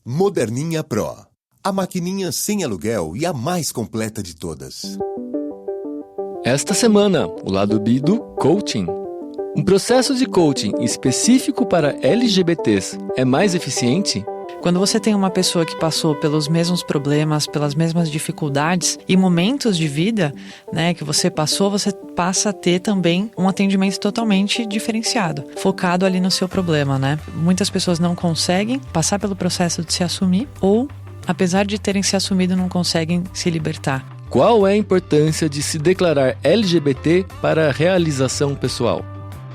Moderninha Pro. A maquininha sem aluguel e a mais completa de todas. Esta semana, o lado B do coaching. Um processo de coaching específico para LGBTs é mais eficiente? Quando você tem uma pessoa que passou pelos mesmos problemas, pelas mesmas dificuldades e momentos de vida, né, que você passou, você passa a ter também um atendimento totalmente diferenciado, focado ali no seu problema, né? Muitas pessoas não conseguem passar pelo processo de se assumir ou, apesar de terem se assumido, não conseguem se libertar. Qual é a importância de se declarar LGBT para a realização pessoal?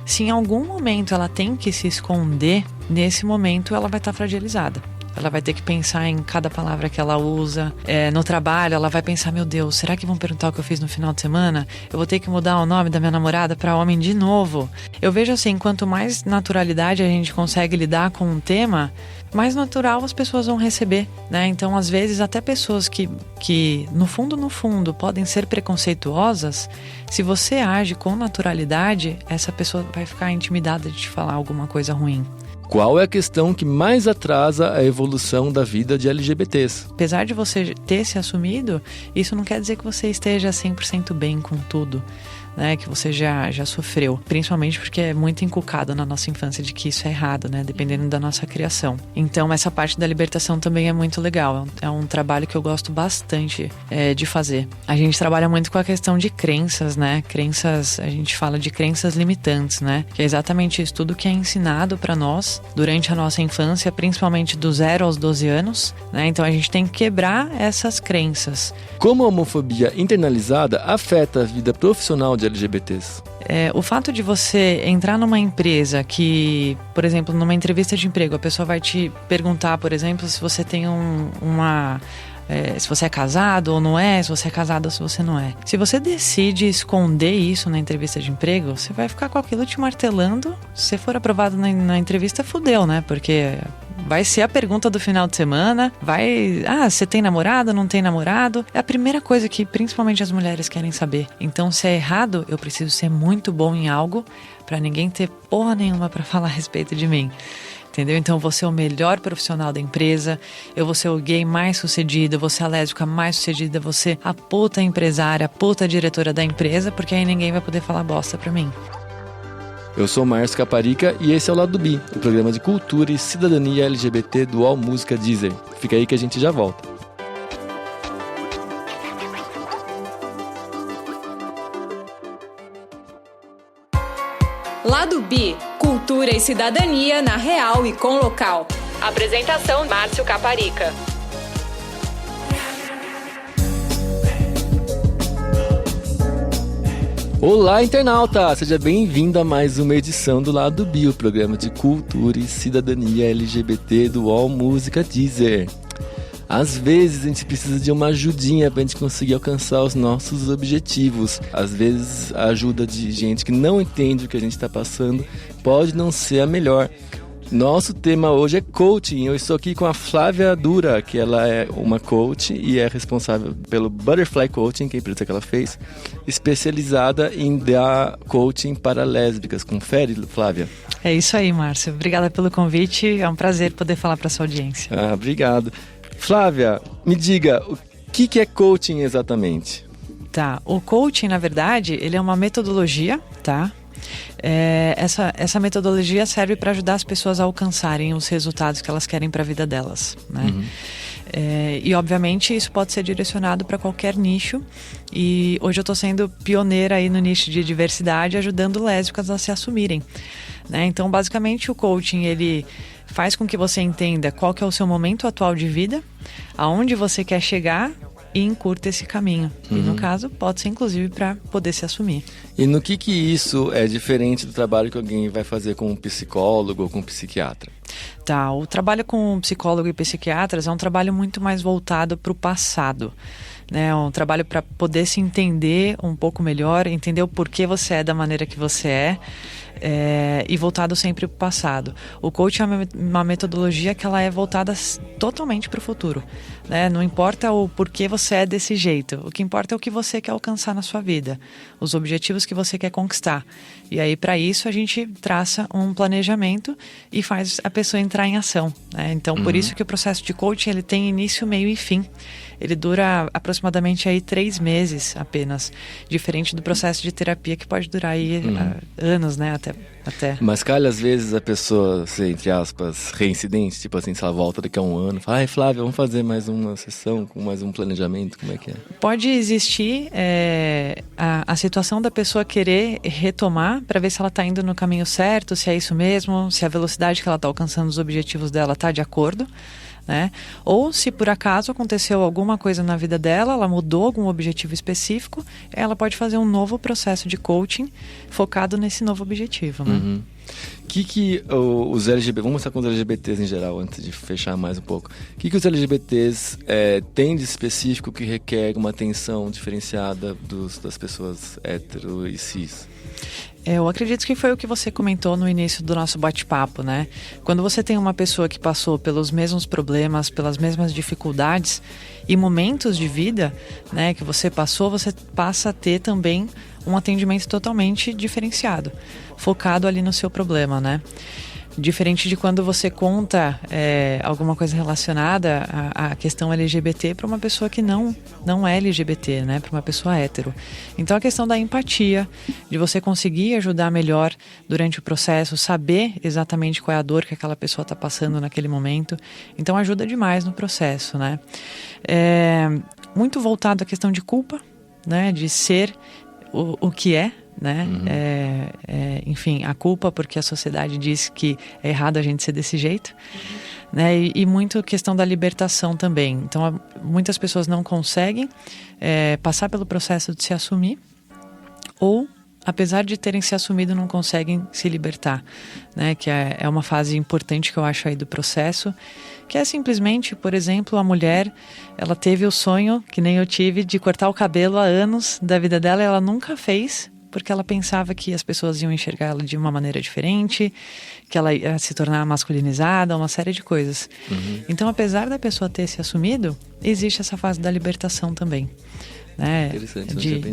Se em algum momento ela tem que se esconder, nesse momento ela vai estar fragilizada. Ela vai ter que pensar em cada palavra que ela usa. No trabalho, ela vai pensar, meu Deus, será que vão perguntar o que eu fiz no final de semana? Eu vou ter que mudar o nome da minha namorada para homem de novo. Eu vejo assim, quanto mais naturalidade a gente consegue lidar com um tema, mais natural as pessoas vão receber, né? Então, às vezes, até pessoas que no fundo, podem ser preconceituosas, se você age com naturalidade, essa pessoa vai ficar intimidada de te falar alguma coisa ruim. Qual é a questão que mais atrasa a evolução da vida de LGBTs? Apesar de você ter se assumido, isso não quer dizer que você esteja 100% bem com tudo, né, que você já sofreu, principalmente porque é muito inculcado na nossa infância de que isso é errado, né, dependendo da nossa criação. Então essa parte da libertação também é muito legal, é um trabalho que eu gosto bastante de fazer. A gente trabalha muito com a questão de crenças, né, a gente fala de crenças limitantes, né, que é exatamente isso, tudo que é ensinado para nós durante a nossa infância, principalmente do 0 aos 12 anos, né, então a gente tem que quebrar essas crenças. Como a homofobia internalizada afeta a vida profissional de LGBTs? O fato de você entrar numa empresa que, por exemplo, numa entrevista de emprego, a pessoa vai te perguntar, por exemplo, se você tem se você é casado ou não é, se você é casado ou se você não é. Se você decide esconder isso na entrevista de emprego, você vai ficar com aquilo te martelando. Se você for aprovado na entrevista, fudeu, né? Porque vai ser a pergunta do final de semana, você tem namorado, não tem namorado? É a primeira coisa que principalmente as mulheres querem saber. Então, se é errado, eu preciso ser muito bom em algo pra ninguém ter porra nenhuma pra falar a respeito de mim. Entendeu? Então eu vou ser o melhor profissional da empresa, eu vou ser o gay mais sucedido, eu vou ser a lésbica mais sucedida, eu vou ser a puta empresária, a puta diretora da empresa, porque aí ninguém vai poder falar bosta pra mim. Eu sou Márcio Caparica e esse é o Lado B, o programa de cultura e cidadania LGBT do All Música Deezer. Fica aí que a gente já volta. Lado B, cultura e cidadania na Real e com Local. Apresentação Márcio Caparica. Olá, internauta! Seja bem-vindo a mais uma edição do Lado B, o programa de cultura e cidadania LGBT do All Música Deezer. Às vezes a gente precisa de uma ajudinha pra gente conseguir alcançar os nossos objetivos. Às vezes a ajuda de gente que não entende o que a gente está passando pode não ser a melhor. Nosso tema hoje é coaching. Eu estou aqui com a Flávia Dura, que ela é uma coach e é responsável pelo Butterfly Coaching, que é a empresa que ela fez, especializada em dar coaching para lésbicas. Confere, Flávia? É isso aí, Márcio. Obrigada pelo convite. É um prazer poder falar para sua audiência. Obrigado. Flávia, me diga, o que é coaching exatamente? Tá, o coaching, na verdade, ele é uma metodologia, tá? Essa metodologia serve para ajudar as pessoas a alcançarem os resultados que elas querem para a vida delas, né? Uhum. E obviamente isso pode ser direcionado para qualquer nicho, e hoje eu estou sendo pioneira aí no nicho de diversidade, ajudando lésbicas a se assumirem, né? Então basicamente o coaching ele faz com que você entenda qual que é o seu momento atual de vida, aonde você quer chegar e encurta esse caminho. Uhum. E no caso, pode ser inclusive para poder se assumir. E no que isso é diferente do trabalho que alguém vai fazer com um psicólogo ou com um psiquiatra? Tá, o trabalho com psicólogo e psiquiatras é um trabalho muito mais voltado para o passado, né? É um trabalho para poder se entender um pouco melhor, entender o porquê você é da maneira que você é, e voltado sempre para o passado. O coaching é uma metodologia que ela é voltada totalmente para o futuro, né? Não importa o porquê você é desse jeito, o que importa é o que você quer alcançar na sua vida, os objetivos que você quer conquistar. E aí para isso a gente traça um planejamento e faz a pessoa entrar em ação, né? Então, por isso que o processo de coaching ele tem início, meio e fim. Ele dura aproximadamente aí 3 meses apenas, diferente do processo de terapia que pode durar aí anos, né? Até. Mas calha, às vezes, a pessoa ser, entre aspas, reincidente, tipo assim, se ela volta daqui a um ano, fala, ai, Flávia, vamos fazer mais uma sessão, com mais um planejamento, como é que é? Pode existir a situação da pessoa querer retomar para ver se ela está indo no caminho certo, se é isso mesmo, se a velocidade que ela está alcançando os objetivos dela está de acordo, né? Ou se por acaso aconteceu alguma coisa na vida dela, ela mudou algum objetivo específico, ela pode fazer um novo processo de coaching focado nesse novo objetivo, né? Que os LGBT, vamos começar com os LGBTs em geral, antes de fechar mais um pouco. O que os LGBTs têm de específico que requer uma atenção diferenciada das pessoas hétero e cis? Eu acredito que foi o que você comentou no início do nosso bate-papo, né? Quando você tem uma pessoa que passou pelos mesmos problemas, pelas mesmas dificuldades e momentos de vida, né, que você passou, você passa a ter também um atendimento totalmente diferenciado, focado ali no seu problema, né? Diferente de quando você conta alguma coisa relacionada à questão LGBT para uma pessoa que não é LGBT, né? Para uma pessoa hétero. Então a questão da empatia, de você conseguir ajudar melhor durante o processo, saber exatamente qual é a dor que aquela pessoa está passando naquele momento. Então ajuda demais no processo, né? Muito voltado à questão de culpa, né? De ser o que é, né? Enfim, a culpa porque a sociedade diz que é errado a gente ser desse jeito, né? E muito questão da libertação também. Então, muitas pessoas não conseguem passar pelo processo de se assumir, ou, apesar de terem se assumido, não conseguem se libertar, né? Que é uma fase importante que eu acho aí do processo, que é simplesmente, por exemplo, a mulher, ela teve o sonho, que nem eu tive, de cortar o cabelo há anos da vida dela, e ela nunca fez, porque ela pensava que as pessoas iam enxergar ela de uma maneira diferente, que ela ia se tornar masculinizada, uma série de coisas. Então, apesar da pessoa ter se assumido, existe essa fase da libertação também, né?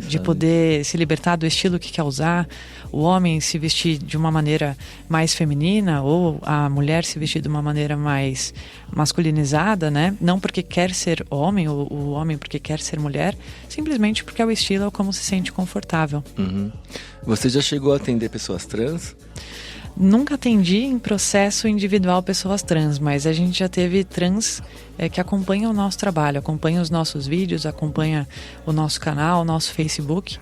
De poder se libertar do estilo que quer usar, o homem se vestir de uma maneira mais feminina, ou a mulher se vestir de uma maneira mais masculinizada, né? Não porque quer ser homem, ou o homem porque quer ser mulher, simplesmente porque é o estilo, ou como se sente confortável. Você já chegou a atender pessoas trans? Nunca atendi em processo individual pessoas trans, mas a gente já teve trans que acompanham o nosso trabalho, acompanham os nossos vídeos, acompanha o nosso canal, o nosso Facebook.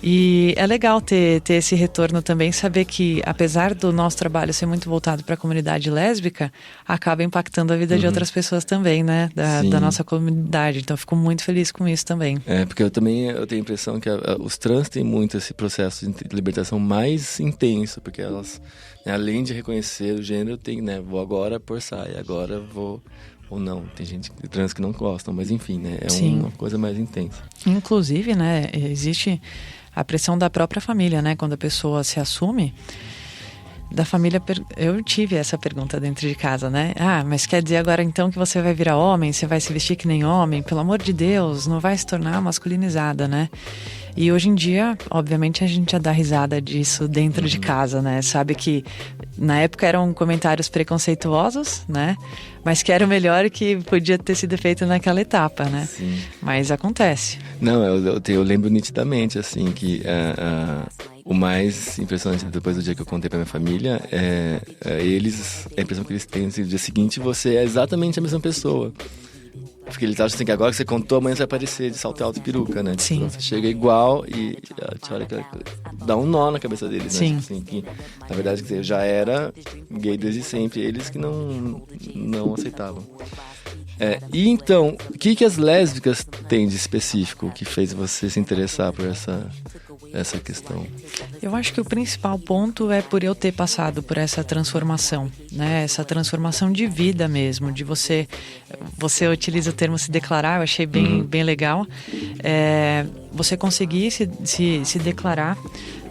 E é legal ter esse retorno também, saber que apesar do nosso trabalho ser muito voltado para a comunidade lésbica, acaba impactando a vida de outras pessoas também, né? Da nossa comunidade. Então, eu fico muito feliz com isso também. Porque eu tenho a impressão que os trans têm muito esse processo de libertação mais intenso, porque elas, né, além de reconhecer o gênero, tem, né? Vou agora pôr saia, agora vou... Ou não, tem gente trans que não gostam, mas enfim, né? Uma coisa mais intensa. Inclusive, né, existe a pressão da própria família, né? Quando a pessoa se assume, da família... Eu tive essa pergunta dentro de casa, né? Mas quer dizer agora então que você vai virar homem, você vai se vestir que nem homem? Pelo amor de Deus, não vai se tornar masculinizada, né? E hoje em dia, obviamente, a gente já dá risada disso dentro de casa, né? Sabe que na época eram comentários preconceituosos, né? Mas que era o melhor que podia ter sido feito naquela etapa, né? Sim. Mas acontece. Não, eu lembro nitidamente, assim, que o mais impressionante depois do dia que eu contei pra minha família a impressão que eles têm no dia seguinte, você é exatamente a mesma pessoa. Porque eles acham assim que agora que você contou, amanhã você vai aparecer de salto alto e peruca, né? Sim. Então, você chega igual e olha, dá um nó na cabeça deles, né? Sim. Tipo assim, que, na verdade, que já era gay desde sempre, eles que não aceitavam. E então, o que as lésbicas têm de específico que fez você se interessar por essa questão? Eu acho que o principal ponto é por eu ter passado por essa transformação, né? Essa transformação de vida mesmo, de você utiliza o termo se declarar, eu achei bem legal. Você conseguir se declarar,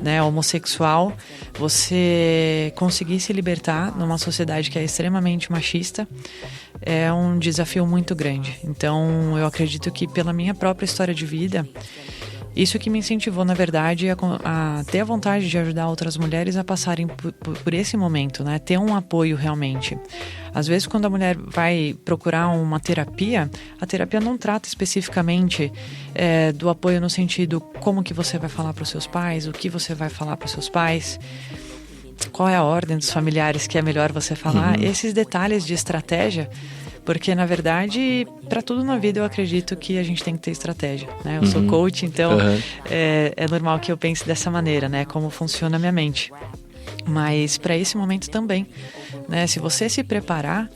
né, homossexual, você conseguir se libertar numa sociedade que é extremamente machista, é um desafio muito grande. Então, eu acredito que pela minha própria história de vida, Isso que me incentivou, na verdade, a ter a vontade de ajudar outras mulheres a passarem por esse momento, né? Ter um apoio realmente. Às vezes, quando a mulher vai procurar uma terapia, a terapia não trata especificamente do apoio no sentido como que você vai falar para os seus pais, o que você vai falar para os seus pais, qual é a ordem dos familiares que é melhor você falar, esses detalhes de estratégia. Porque, na verdade, para tudo na vida eu acredito que a gente tem que ter estratégia, né? Eu sou coach, então é normal que eu pense dessa maneira, né? Como funciona a minha mente. Mas para esse momento também, né? Se você se preparar,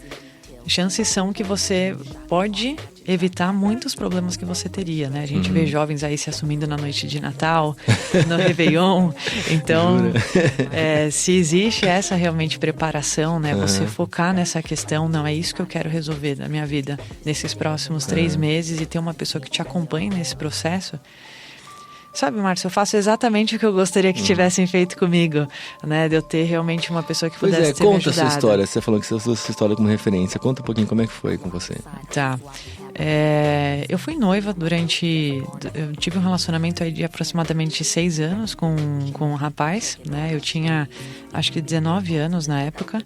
chances são que você pode evitar muitos problemas que você teria, né? A gente vê jovens aí se assumindo na noite de Natal, no Réveillon. Então, se existe essa realmente preparação, né? Você focar nessa questão, não, é isso que eu quero resolver da minha vida nesses próximos 3 meses e ter uma pessoa que te acompanhe nesse processo. Sabe, Márcio, eu faço exatamente o que eu gostaria que tivessem feito comigo, né? De eu ter realmente uma pessoa que pudesse ter me ajudado. Conta a sua história. Você falou que você usou sua história como referência. Conta um pouquinho como é que foi com você. Tá. Eu fui noiva eu tive um relacionamento aí de aproximadamente 6 anos com um rapaz, né? Eu tinha, acho que 19 anos na época.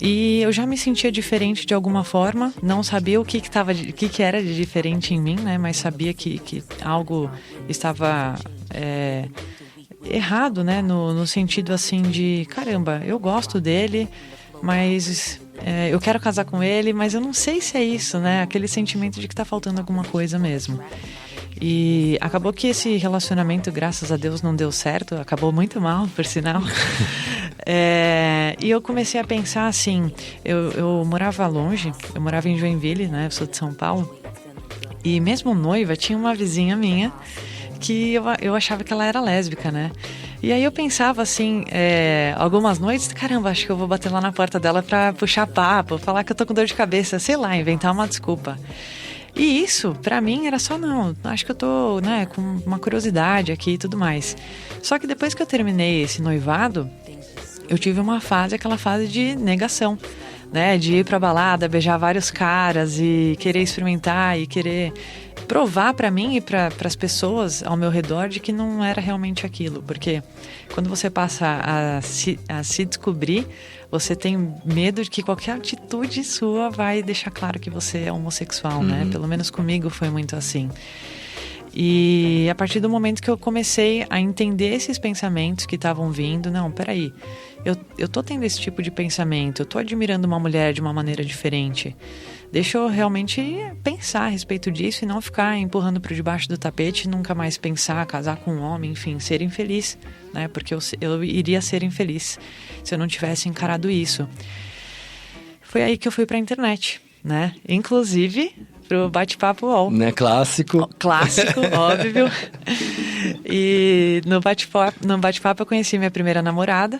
E eu já me sentia diferente de alguma forma, não sabia o que era de diferente em mim, né? Mas sabia que algo estava errado, né? No sentido assim de, caramba, eu gosto dele, mas eu quero casar com ele, mas eu não sei se é isso, né? Aquele sentimento de que está faltando alguma coisa mesmo. E acabou que esse relacionamento, graças a Deus, não deu certo. Acabou muito mal, por sinal. E eu comecei a pensar assim, eu morava longe, eu morava em Joinville, né? Eu sou de São Paulo. E mesmo noiva, tinha uma vizinha minha que eu achava que ela era lésbica, né? E aí eu pensava assim, algumas noites, caramba, acho que eu vou bater lá na porta dela pra puxar papo, falar que eu tô com dor de cabeça, sei lá, inventar uma desculpa. E isso, pra mim, era só não, acho que eu tô, né, com uma curiosidade aqui e tudo mais. Só que depois que eu terminei esse noivado, eu tive aquela fase de negação, né, de ir pra balada, beijar vários caras e querer experimentar e querer provar pra mim e para as pessoas ao meu redor de que não era realmente aquilo. Porque quando você passa a se descobrir, você tem medo de que qualquer atitude sua vai deixar claro que você é homossexual, né? Pelo menos comigo foi muito assim. E a partir do momento que eu comecei a entender esses pensamentos que estavam vindo, não, peraí, eu tô tendo esse tipo de pensamento, eu tô admirando uma mulher de uma maneira diferente. Deixa eu realmente pensar a respeito disso e não ficar empurrando para debaixo do tapete e nunca mais pensar, casar com um homem, enfim, ser infeliz, né? Porque eu iria ser infeliz se eu não tivesse encarado isso. Foi aí que eu fui para a internet, né? Inclusive pro Bate-Papo UOL. Né? Clássico. Clássico, óbvio. E no Bate-Papo eu conheci minha primeira namorada.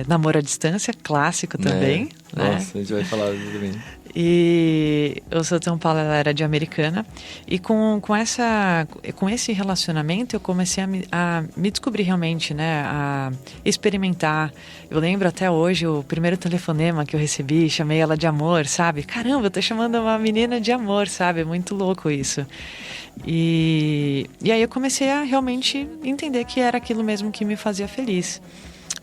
Namoro à distância, clássico também. Né? Nossa, a gente vai falar também. E eu sou de São Paulo, ela era de Americana. E com esse relacionamento eu comecei a me descobrir realmente, né? A experimentar. Eu lembro até hoje o primeiro telefonema que eu recebi, chamei ela de amor, sabe? Caramba, eu tô chamando uma menina de amor, sabe? É muito louco isso. E aí eu comecei a realmente entender que era aquilo mesmo que me fazia feliz.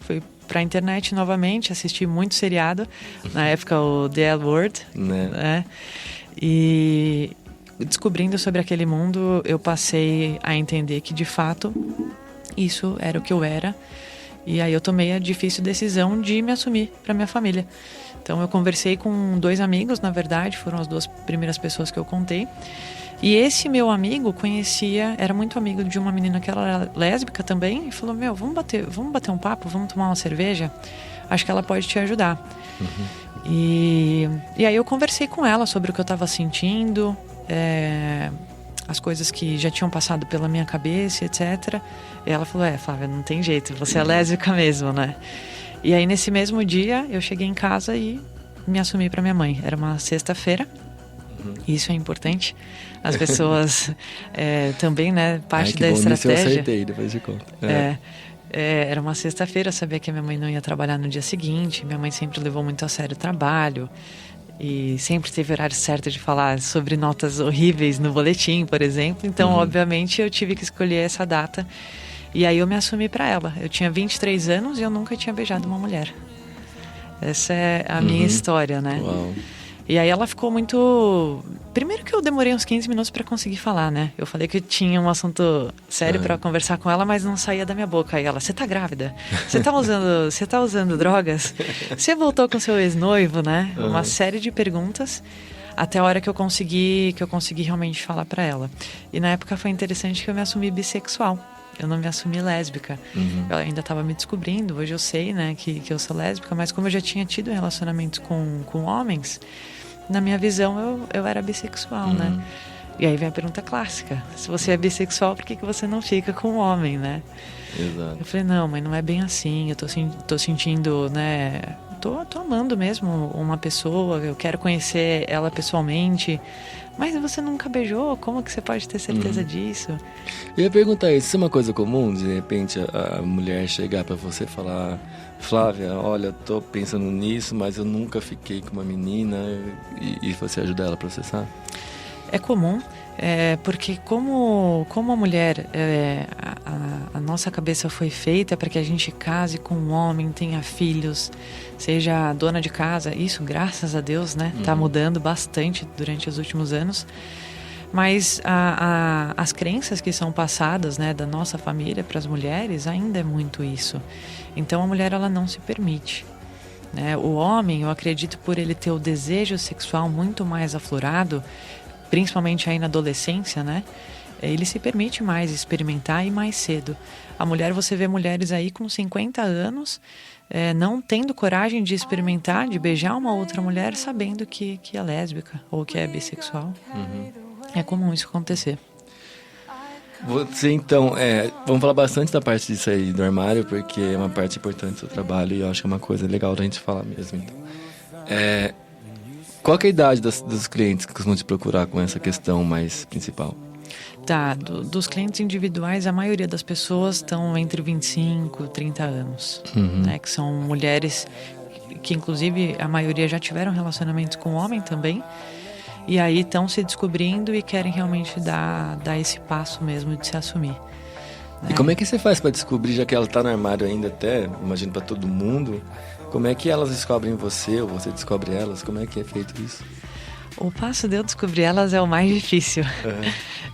Fui pra internet novamente, assisti muito seriado, na época o The L Word, né? E descobrindo sobre aquele mundo, eu passei a entender que de fato isso era o que eu era. E aí eu tomei a difícil decisão de me assumir para minha família. Então eu conversei com 2 amigos, na verdade, foram as 2 primeiras pessoas que eu contei. E esse meu amigo era muito amigo de uma menina que ela era lésbica também, e falou, vamos bater um papo, vamos tomar uma cerveja? Acho que ela pode te ajudar. E aí eu conversei com ela sobre o que eu estava sentindo, as coisas que já tinham passado pela minha cabeça, etc. E ela falou, Flávia, não tem jeito, você é lésbica mesmo, né? E aí nesse mesmo dia eu cheguei em casa e me assumi para minha mãe. Era uma sexta-feira. Isso é importante. As pessoas também, né? Parte da estratégia. Eu acertei, depois de conta. Era uma sexta-feira, eu sabia que a minha mãe não ia trabalhar no dia seguinte. Minha mãe sempre levou muito a sério o trabalho. E sempre teve horário certo de falar sobre notas horríveis no boletim, por exemplo. Então, obviamente, eu tive que escolher essa data. E aí eu me assumi para ela. Eu tinha 23 anos e eu nunca tinha beijado uma mulher. Essa é a minha história, né? Uau. E aí ela ficou muito... Primeiro que eu demorei uns 15 minutos para conseguir falar, né? Eu falei que eu tinha um assunto sério para conversar com ela, mas não saía da minha boca. Aí ela, você tá grávida? Você tá usando drogas? Você voltou com seu ex-noivo, né? Uma série de perguntas até a hora que eu consegui realmente falar para ela. E na época foi interessante que eu me assumi bissexual. Eu não me assumi lésbica. Eu ainda estava me descobrindo. Hoje eu sei, né, que eu sou lésbica, mas como eu já tinha tido relacionamentos com homens, na minha visão eu era bissexual, né? E aí vem a pergunta clássica: se você é bissexual, por que você não fica com um homem, né? Exato. Eu falei, não, mas não é bem assim. Eu tô sentindo, né? Tô amando mesmo uma pessoa, eu quero conhecer ela pessoalmente. Mas você nunca beijou? Como que você pode ter certeza disso? Eu ia perguntar isso é uma coisa comum? De repente a mulher chegar pra você e falar: Flávia, olha, eu tô pensando nisso, mas eu nunca fiquei com uma menina, e você ajuda ela a processar? É comum, porque como a mulher, a nossa cabeça foi feita para que a gente case com um homem, tenha filhos, seja dona de casa. Isso, graças a Deus, né? Tá mudando bastante durante os últimos anos. Mas as crenças que são passadas, né, da nossa família para as mulheres ainda é muito isso. Então a mulher, ela não se permite, né? O homem, eu acredito, por ele ter o desejo sexual muito mais aflorado, principalmente aí na adolescência, né? Ele se permite mais experimentar e mais cedo. A mulher, você vê mulheres aí com 50 anos não tendo coragem de experimentar, de beijar uma outra mulher, sabendo que é lésbica ou que é bissexual. É comum isso acontecer. Você, então, vamos falar bastante da parte disso aí do armário, porque é uma parte importante do seu trabalho e eu acho que é uma coisa legal da gente falar mesmo. Então, qual que é a idade dos clientes que costumam te procurar com essa questão mais principal? Tá, dos clientes individuais, a maioria das pessoas estão entre 25 e 30 anos, né? Que são mulheres que, inclusive, a maioria já tiveram relacionamentos com homem também. E aí estão se descobrindo e querem realmente dar esse passo mesmo de se assumir. E como é que você faz para descobrir, já que ela está no armário ainda até, imagino para todo mundo, como é que elas descobrem você ou você descobre elas? Como é que é feito isso? O passo de eu descobrir elas é o mais difícil.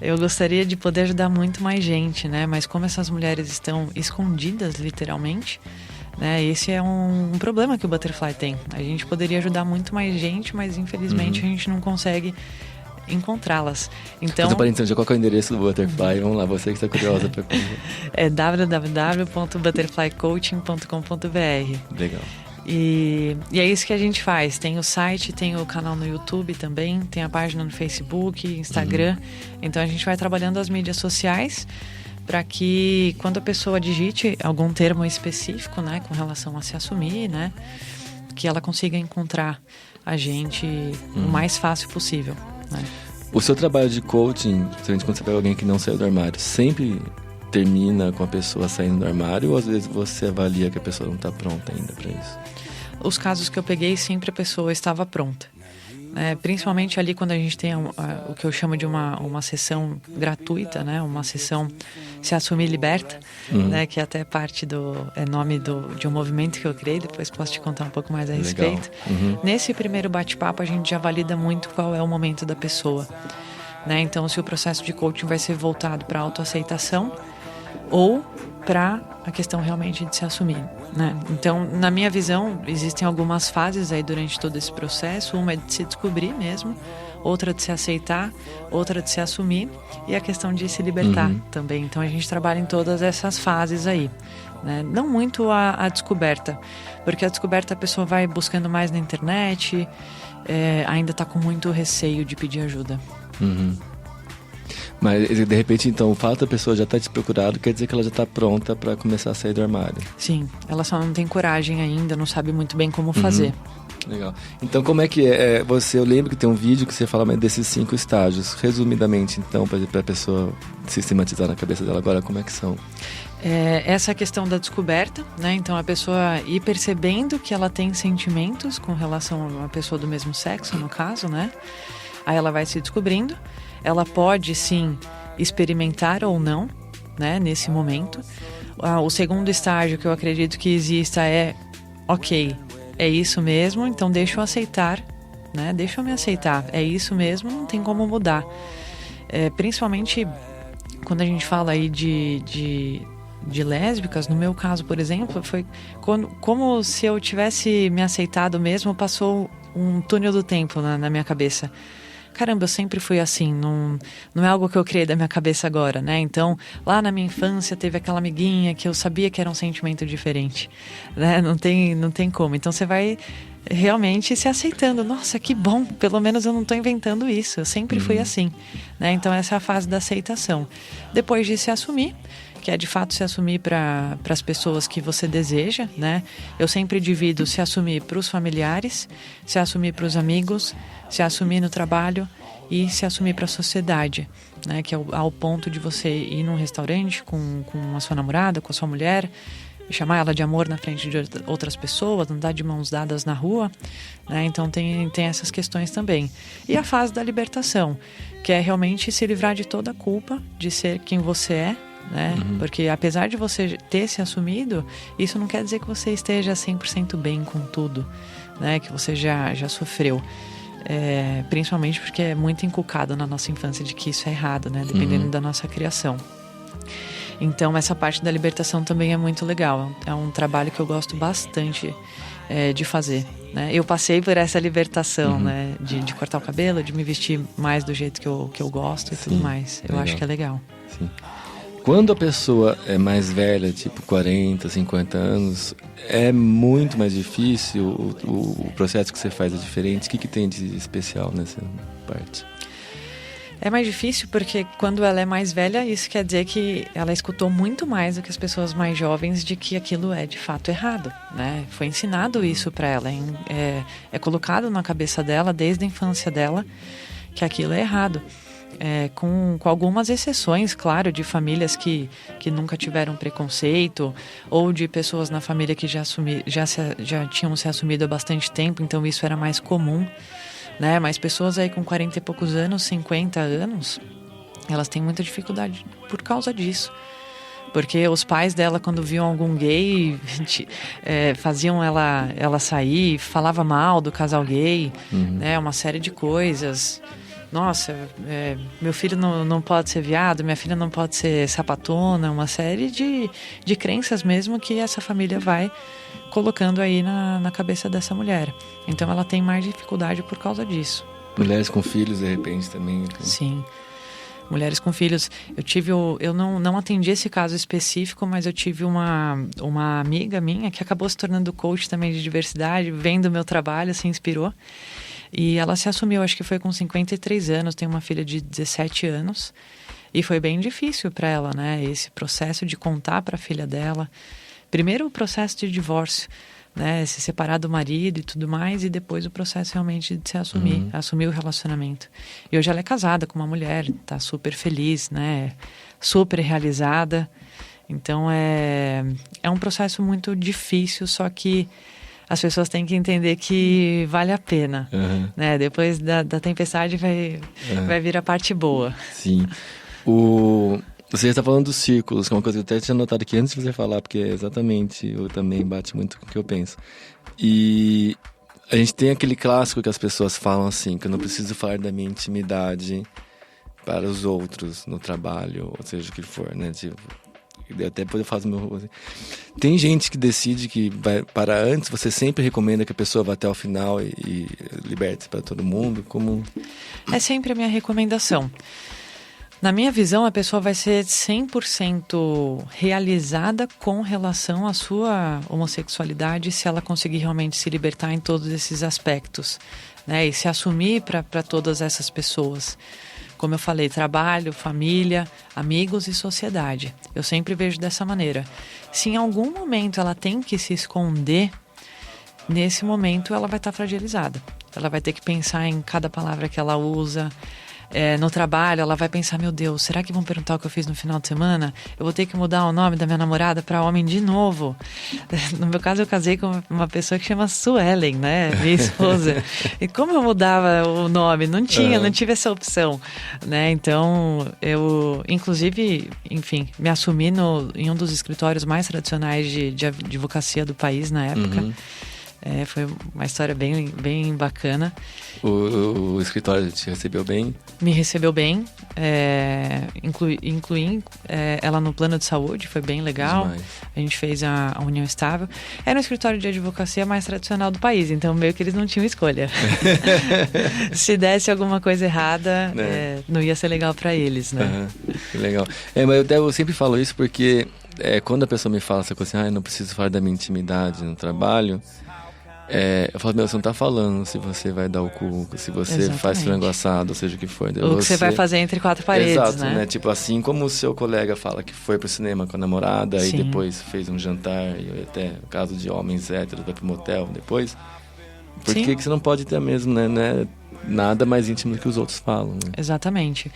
Eu gostaria de poder ajudar muito mais gente, né? Mas como essas mulheres estão escondidas, literalmente, né? Esse é um problema que o Butterfly tem. A gente poderia ajudar muito mais gente, mas infelizmente a gente não consegue encontrá-las. Então, qual é o endereço do Butterfly? Vamos lá, você que está curiosa para é www.butterflycoaching.com.br. Legal. E é isso que a gente faz. Tem o site, tem o canal no YouTube também, tem a página no Facebook, Instagram. Então a gente vai trabalhando as mídias sociais para que quando a pessoa digite algum termo específico, né, com relação a se assumir, né, que ela consiga encontrar a gente o mais fácil possível, né? O seu trabalho de coaching, quando você pega alguém que não saiu do armário, sempre termina com a pessoa saindo do armário ou às vezes você avalia que a pessoa não está pronta ainda para isso? Os casos que eu peguei, sempre a pessoa estava pronta. Principalmente ali quando a gente tem o que eu chamo de uma sessão gratuita, né? Uma sessão Se Assumir Liberta, né? Que é até parte nome de um movimento que eu criei, depois posso te contar um pouco mais a respeito. Nesse primeiro bate-papo a gente já valida muito qual é o momento da pessoa, né? Então se o processo de coaching vai ser voltado para autoaceitação ou para a questão realmente de se assumir, né? Então, na minha visão, existem algumas fases aí durante todo esse processo. Uma é de se descobrir mesmo, outra de se aceitar, outra de se assumir e a questão de se libertar também. Então, a gente trabalha em todas essas fases aí, né? Não muito a descoberta, porque a descoberta a pessoa vai buscando mais na internet, ainda está com muito receio de pedir ajuda. Mas, de repente, então, o fato da pessoa já estar te procurado quer dizer que ela já está pronta para começar a sair do armário. Sim, ela só não tem coragem ainda, não sabe muito bem como fazer. Legal. Então, como é que é? Eu lembro que tem um vídeo que você fala desses 5 estágios. Resumidamente, então, para a pessoa sistematizar na cabeça dela agora, como é que são? Essa questão da descoberta, né? Então a pessoa ir percebendo que ela tem sentimentos com relação a uma pessoa do mesmo sexo, no caso, né? Aí ela vai se descobrindo. Ela pode sim experimentar ou não, né? Nesse momento. O segundo estágio que eu acredito que exista é: ok, é isso mesmo, então deixa eu aceitar, né? Deixa eu me aceitar, é isso mesmo, não tem como mudar. Principalmente quando a gente fala aí de lésbicas, no meu caso, por exemplo, foi como se eu tivesse me aceitado mesmo, passou um túnel do tempo na minha cabeça. Caramba, eu sempre fui assim, não é algo que eu criei da minha cabeça agora, né? Então, lá na minha infância teve aquela amiguinha que eu sabia que era um sentimento diferente, né? Não tem como. Então você vai realmente se aceitando. Nossa, que bom, pelo menos eu não estou inventando isso, eu sempre fui assim, né? Então essa é a fase da aceitação. Depois de se assumir, que é de fato se assumir para as pessoas que você deseja, né? Eu sempre divido se assumir para os familiares, se assumir para os amigos, se assumir no trabalho e se assumir para a sociedade, né? Que é ao ponto de você ir num restaurante com a sua namorada, com a sua mulher, chamar ela de amor na frente de outras pessoas, andar de mãos dadas na rua, né? Então tem essas questões também. E a fase da libertação, que é realmente se livrar de toda a culpa de ser quem você é, né? Porque apesar de você ter se assumido, isso não quer dizer que você esteja 100% bem com tudo, né? Que você já sofreu. Principalmente porque é muito inculcado na nossa infância de que isso é errado, né? Dependendo da nossa criação. Então essa parte da libertação também é muito legal. É um trabalho que eu gosto bastante de fazer, né? Eu passei por essa libertação, né? De cortar o cabelo, de me vestir mais do jeito que eu gosto e tudo mais. Eu acho que é legal. Sim. Quando a pessoa é mais velha, tipo 40, 50 anos, é muito mais difícil, o processo que você faz é diferente. O que tem de especial nessa parte? É mais difícil porque quando ela é mais velha, isso quer dizer que ela escutou muito mais do que as pessoas mais jovens de que aquilo é de fato errado, né? Foi ensinado isso para ela, é colocado na cabeça dela desde a infância dela que aquilo é errado. Com algumas exceções, claro, de famílias que nunca tiveram preconceito ou de pessoas na família que já tinham se assumido há bastante tempo, então isso era mais comum, né? Mas pessoas aí com 40 e poucos anos, 50 anos, elas têm muita dificuldade por causa disso. Porque os pais dela, quando viam algum gay, faziam ela sair, falava mal do casal gay, né? Uma série de coisas. Nossa, meu filho não pode ser viado, minha filha não pode ser sapatona, uma série de crenças mesmo que essa família vai colocando aí na cabeça dessa mulher. Então ela tem mais dificuldade por causa disso. Mulheres com filhos, de repente, também. Sim, mulheres com filhos. Eu não atendi esse caso específico, mas eu tive uma amiga minha que acabou se tornando coach também de diversidade, vendo o meu trabalho, se inspirou. E ela se assumiu, acho que foi com 53 anos, tem uma filha de 17 anos. E foi bem difícil para ela, né? Esse processo de contar para a filha dela. Primeiro o processo de divórcio, né? Se separar do marido e tudo mais. E depois o processo realmente de se assumir, assumir o relacionamento. E hoje ela é casada com uma mulher, tá super feliz, né? Super realizada. Então é um processo muito difícil, só que as pessoas têm que entender que vale a pena, né? Depois da tempestade vai vir a parte boa. Sim. Você está falando dos círculos, que é uma coisa que eu até tinha notado aqui antes de você falar, porque exatamente, eu também bate muito com o que eu penso. E a gente tem aquele clássico que as pessoas falam assim, que eu não preciso falar da minha intimidade para os outros no trabalho, ou seja, o que for, né? Tipo, até depois eu faço meu... Assim. Tem gente que decide que vai para antes, você sempre recomenda que a pessoa vá até o final e liberte para todo mundo? Como... É sempre a minha recomendação. Na minha visão, a pessoa vai ser 100% realizada com relação à sua homossexualidade se ela conseguir realmente se libertar em todos esses aspectos, né? E se assumir para todas essas pessoas. Como eu falei, trabalho, família, amigos e sociedade. Eu sempre vejo dessa maneira. Se em algum momento ela tem que se esconder, nesse momento ela vai estar fragilizada. Ela vai ter que pensar em cada palavra que ela usa, no trabalho, ela vai pensar, meu Deus, será que vão perguntar o que eu fiz no final de semana? Eu vou ter que mudar o nome da minha namorada para homem de novo. No meu caso, eu casei com uma pessoa que chama Suelen, né? Minha esposa. E como eu mudava o nome? Não tive essa opção, né? Então, eu, inclusive, enfim, me assumi em um dos escritórios mais tradicionais de advocacia do país na época. Foi uma história bem, bem bacana. O escritório te recebeu bem? Me recebeu bem. Incluí ela no plano de saúde, foi bem legal. Demais. A gente fez a União Estável. Era um escritório de advocacia mais tradicional do país, então meio que eles não tinham escolha. Se desse alguma coisa errada, não ia ser legal para eles, né? Que legal. Mas eu sempre falo isso porque quando a pessoa me fala essa coisa assim, eu não preciso falar da minha intimidade no trabalho, eu falo, você não tá falando se você vai dar o cu, se você Exatamente. faz frango assado, ou seja o que for. O que você vai fazer entre quatro paredes, exato, né? Tipo assim, como o seu colega fala que foi pro cinema com a namorada Sim. e depois fez um jantar, e até no caso de homens héteros, vai pro motel depois. Por Sim. que você não pode ter mesmo, né? Não é nada mais íntimo do que os outros falam, né? Exatamente.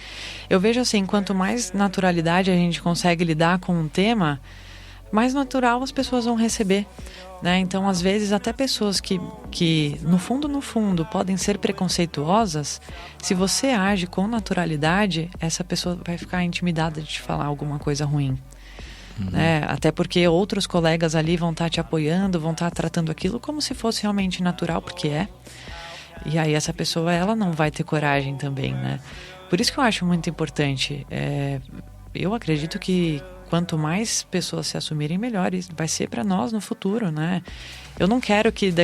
Eu vejo assim, quanto mais naturalidade a gente consegue lidar com um tema, mais natural as pessoas vão receber, né? Então, às vezes, até pessoas que no fundo, podem ser preconceituosas, se você age com naturalidade, essa pessoa vai ficar intimidada de te falar alguma coisa ruim. Né? Até porque outros colegas ali vão estar te apoiando, vão estar tratando aquilo como se fosse realmente natural, porque é. E aí essa pessoa, ela não vai ter coragem também, né? Por isso que eu acho muito importante. Eu acredito que quanto mais pessoas se assumirem, melhor vai ser para nós no futuro, né? Eu não quero que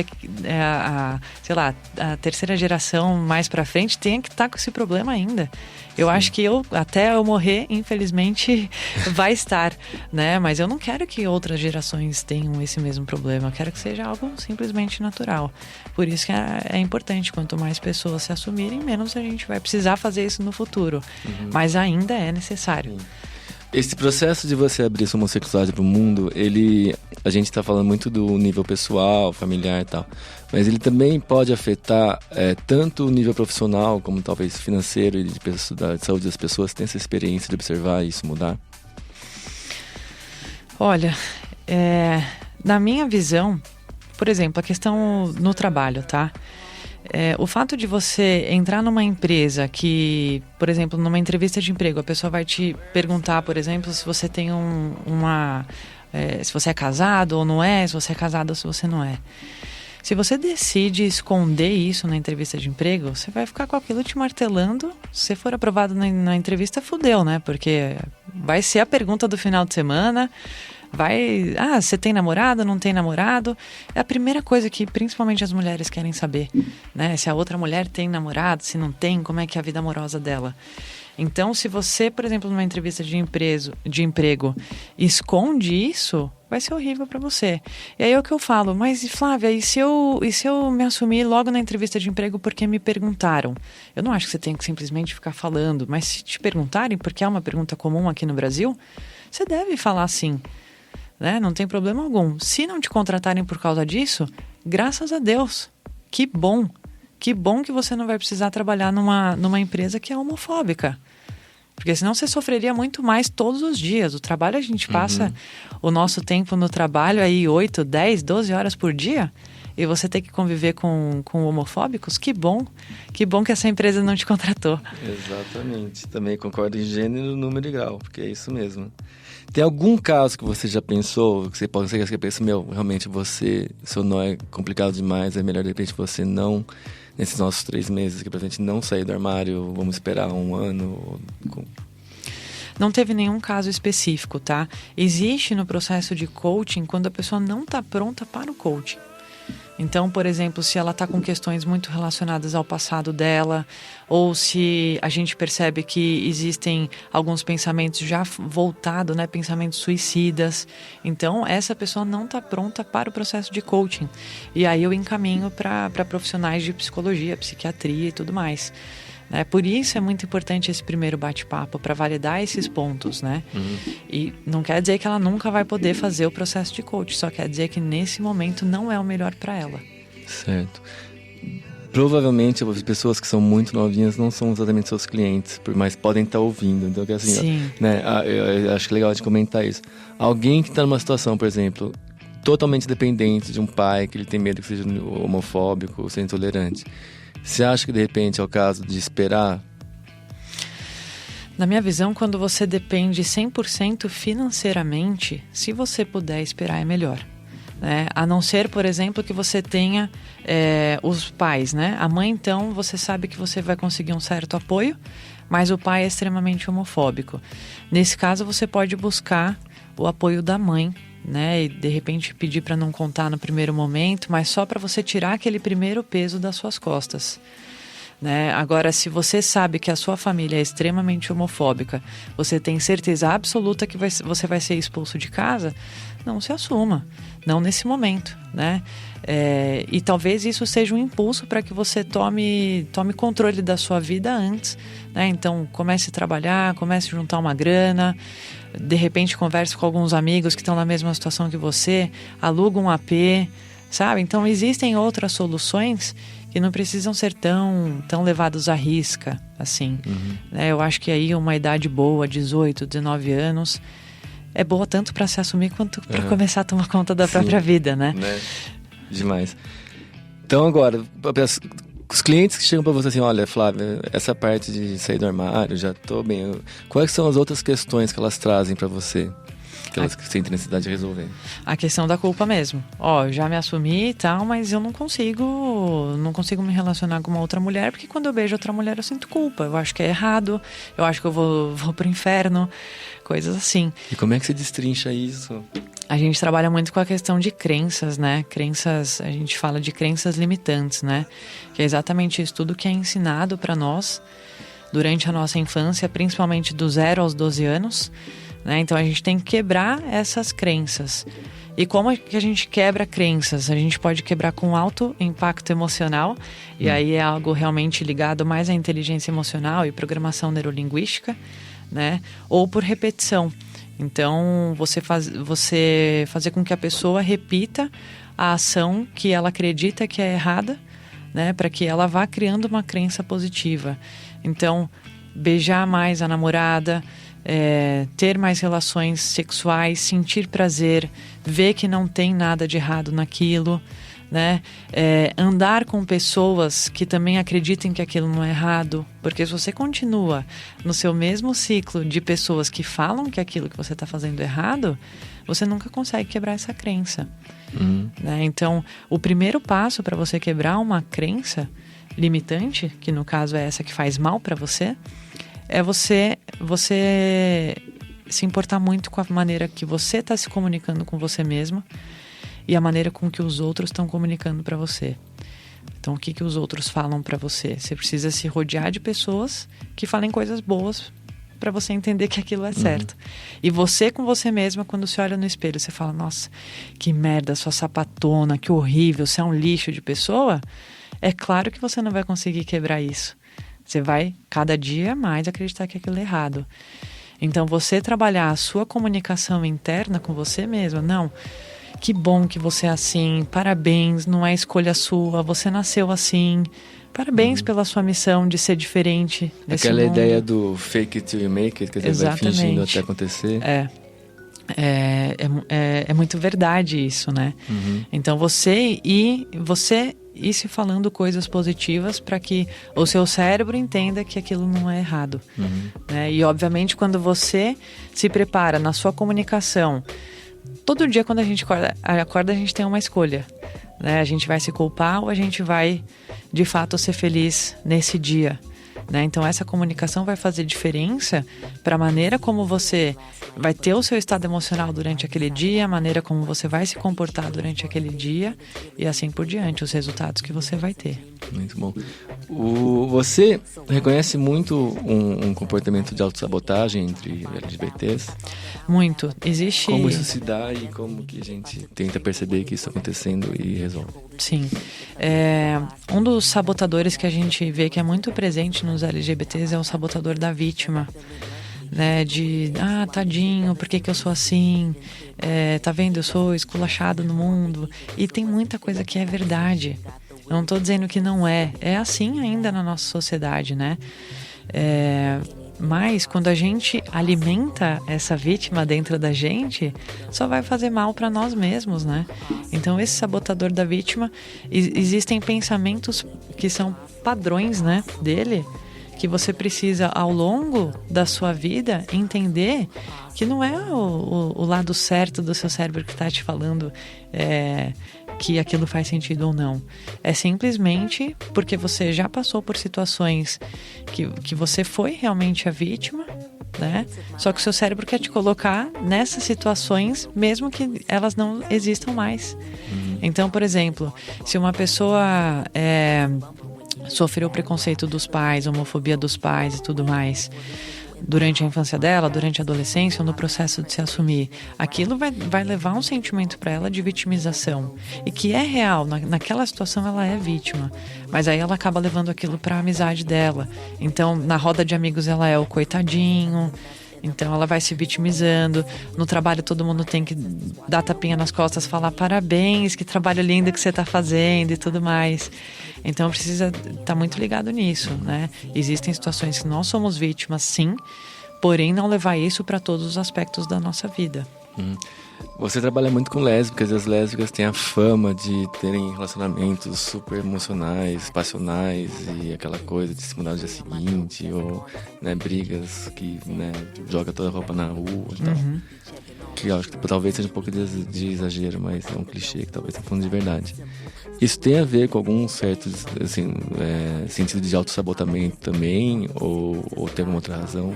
a terceira geração mais para frente tenha que estar com esse problema ainda. Eu acho que até eu morrer, infelizmente, vai estar, né? Mas eu não quero que outras gerações tenham esse mesmo problema. Eu quero que seja algo simplesmente natural. Por isso que é importante, quanto mais pessoas se assumirem, menos a gente vai precisar fazer isso no futuro. Mas ainda é necessário. Esse processo de você abrir sua homossexualidade para o mundo, a gente está falando muito do nível pessoal, familiar e tal, mas ele também pode afetar tanto o nível profissional como talvez financeiro e da saúde das pessoas. Tem essa experiência de observar isso mudar? Olha, na minha visão, por exemplo, a questão no trabalho, tá? O fato de você entrar numa empresa que, por exemplo, numa entrevista de emprego, a pessoa vai te perguntar, por exemplo, se você tem se você é casado ou não é, se você é casado ou se você não é. Se você decide esconder isso na entrevista de emprego, você vai ficar com aquilo te martelando. Se você for aprovado na entrevista, fudeu, né? Porque vai ser a pergunta do final de semana. Você tem namorado, não tem namorado? É a primeira coisa que principalmente as mulheres querem saber, né? Se a outra mulher tem namorado, se não tem, como é que é a vida amorosa dela. Então, se você, por exemplo, numa entrevista de emprego, esconde isso, vai ser horrível para você. E aí é o que eu falo, mas Flávia, e se eu me assumir logo na entrevista de emprego porque me perguntaram? Eu não acho que você tem que simplesmente ficar falando, mas se te perguntarem, porque é uma pergunta comum aqui no Brasil, você deve falar sim. Né? Não tem problema algum. Se não te contratarem por causa disso, graças a Deus. Que bom. Que bom que você não vai precisar trabalhar numa empresa que é homofóbica. Porque senão você sofreria muito mais todos os dias. O trabalho, a gente passa o nosso tempo no trabalho aí 8, 10, 12 horas por dia. E você tem que conviver com homofóbicos. Que bom. Que bom que essa empresa não te contratou. Exatamente. Também concordo em gênero, número e grau. Porque é isso mesmo. Tem algum caso que você já pensou, que você pensa, realmente seu nó é complicado demais, é melhor de repente você não, nesses nossos 3 meses aqui pra gente, não sair do armário, vamos esperar 1 ano? Não teve nenhum caso específico, tá? Existe no processo de coaching quando a pessoa não está pronta para o coaching. Então, por exemplo, se ela está com questões muito relacionadas ao passado dela, ou se a gente percebe que existem alguns pensamentos já voltados, né, pensamentos suicidas, então essa pessoa não está pronta para o processo de coaching. E aí eu encaminho para profissionais de psicologia, psiquiatria e tudo mais. Por isso é muito importante esse primeiro bate-papo, para validar esses pontos, né? E não quer dizer que ela nunca vai poder fazer o processo de coach, só quer dizer que nesse momento não é o melhor para ela. Certo. Provavelmente as pessoas que são muito novinhas não são exatamente seus clientes, mas podem estar ouvindo. Então, assim, Sim. né, eu acho que é legal de comentar isso. Alguém que está numa situação, por exemplo, totalmente dependente de um pai que ele tem medo que seja homofóbico ou seja intolerante. Você acha que de repente é o caso de esperar? Na minha visão, quando você depende 100% financeiramente, se você puder esperar é melhor. Né? A não ser, por exemplo, que você tenha os pais, né? A mãe, então, você sabe que você vai conseguir um certo apoio, mas o pai é extremamente homofóbico. Nesse caso, você pode buscar o apoio da mãe, né? E de repente pedir para não contar no primeiro momento, mas só para você tirar aquele primeiro peso das suas costas. Né? Agora, se você sabe que a sua família é extremamente homofóbica, você tem certeza absoluta que você vai ser expulso de casa, não se assuma, não nesse momento, né? E talvez isso seja um impulso para que você tome controle da sua vida antes, né? Então, comece a trabalhar, comece a juntar uma grana, de repente converse com alguns amigos que estão na mesma situação que você, aluga um AP, sabe? Então, existem outras soluções que não precisam ser tão levados à risca, assim. Né? Eu acho que aí uma idade boa, 18, 19 anos, é boa tanto para se assumir quanto para começar a tomar conta da própria vida, né? Demais. Então agora, os clientes que chegam para você assim, olha, Flávia, essa parte de sair do armário, já tô bem. Quais são as outras questões que elas trazem para você? Que elas sentem necessidade de resolver. A questão da culpa mesmo. Já me assumi e tal, mas eu não consigo me relacionar com uma outra mulher, porque quando eu beijo outra mulher eu sinto culpa. Eu acho que é errado, eu acho que eu vou pro inferno, coisas assim. E como é que você destrincha isso? A gente trabalha muito com a questão de crenças, né? A gente fala de crenças limitantes, né? Que é exatamente isso, tudo que é ensinado para nós durante a nossa infância, principalmente do 0 aos 12 anos, né? Então a gente tem que quebrar essas crenças. E como que a gente quebra crenças? A gente pode quebrar com alto impacto emocional, e aí é algo realmente ligado mais à inteligência emocional e programação neurolinguística, né? Ou por repetição. Então você fazer com que a pessoa repita a ação que ela acredita que é errada, né? Para que ela vá criando uma crença positiva. Então, beijar mais a namorada, ter mais relações sexuais, sentir prazer, ver que não tem nada de errado naquilo, né? Andar com pessoas que também acreditem que aquilo não é errado, porque se você continua no seu mesmo ciclo de pessoas que falam que aquilo que você está fazendo é errado, você nunca consegue quebrar essa crença. Né? Então, o primeiro passo para você quebrar uma crença limitante, que no caso é essa que faz mal para você, é você se importar muito com a maneira que você está se comunicando com você mesma e a maneira com que os outros estão comunicando para você. Então, o que os outros falam para você? Você precisa se rodear de pessoas que falem coisas boas para você entender que aquilo é certo. E você com você mesma, quando você olha no espelho, você fala, nossa, que merda, sua sapatona, que horrível, você é um lixo de pessoa. É claro que você não vai conseguir quebrar isso. Você vai, cada dia mais, acreditar que aquilo é errado. Então, você trabalhar a sua comunicação interna com você mesma. Não, que bom que você é assim, parabéns, não é escolha sua, você nasceu assim. Parabéns pela sua missão de ser diferente nesse Aquela mundo. ideia do fake it till you make it, que você vai fingindo até acontecer. É muito verdade isso, né? Então, você ir se falando coisas positivas para que o seu cérebro entenda que aquilo não é errado. Né? E, obviamente, quando você se prepara na sua comunicação, todo dia quando a gente acorda a gente tem uma escolha. Né? A gente vai se culpar ou a gente vai, de fato, ser feliz nesse dia. Né? Então, essa comunicação vai fazer diferença para a maneira como você vai ter o seu estado emocional durante aquele dia, a maneira como você vai se comportar durante aquele dia e assim por diante, os resultados que você vai ter. Muito bom. Você reconhece muito um comportamento de autossabotagem entre LGBTs? Muito. Existe... Como isso se dá e como que a gente tenta perceber que isso está acontecendo e resolve? Sim. Um dos sabotadores que a gente vê que é muito presente nos LGBTs é o sabotador da vítima. Né, tadinho, por que eu sou assim? Tá vendo, eu sou esculachado no mundo. E tem muita coisa que é verdade. Eu não tô dizendo que não é. É assim ainda na nossa sociedade, né? Mas quando a gente alimenta essa vítima dentro da gente, só vai fazer mal para nós mesmos, né? Então esse sabotador da vítima, existem pensamentos que são padrões, né, dele, que você precisa ao longo da sua vida entender que não é o lado certo do seu cérebro que está te falando que aquilo faz sentido ou não. É simplesmente porque você já passou por situações que você foi realmente a vítima, né? Só que o seu cérebro quer te colocar nessas situações, mesmo que elas não existam mais. Então, por exemplo, se uma pessoa sofreu preconceito dos pais, homofobia dos pais e tudo mais, durante a infância dela, durante a adolescência ou no processo de se assumir, aquilo vai levar um sentimento para ela de vitimização e que é real, naquela situação ela é vítima, mas aí ela acaba levando aquilo para a amizade dela. Então na roda de amigos ela é o coitadinho, então ela vai se vitimizando. No trabalho todo mundo tem que dar tapinha nas costas, falar parabéns, que trabalho lindo que você está fazendo e tudo mais. Então precisa estar muito ligado nisso, né? Existem situações que nós somos vítimas, sim, porém não levar isso para todos os aspectos da nossa vida. Você trabalha muito com lésbicas e as lésbicas têm a fama de terem relacionamentos super emocionais, passionais e aquela coisa de se mudar no dia seguinte, ou, né, brigas que, né, joga toda a roupa na rua e tal. Que eu acho que talvez seja um pouco de exagero, mas é um clichê que talvez tenha fundo de verdade. Isso tem a ver com algum certo assim, sentido de autossabotamento também, ou tem alguma outra razão?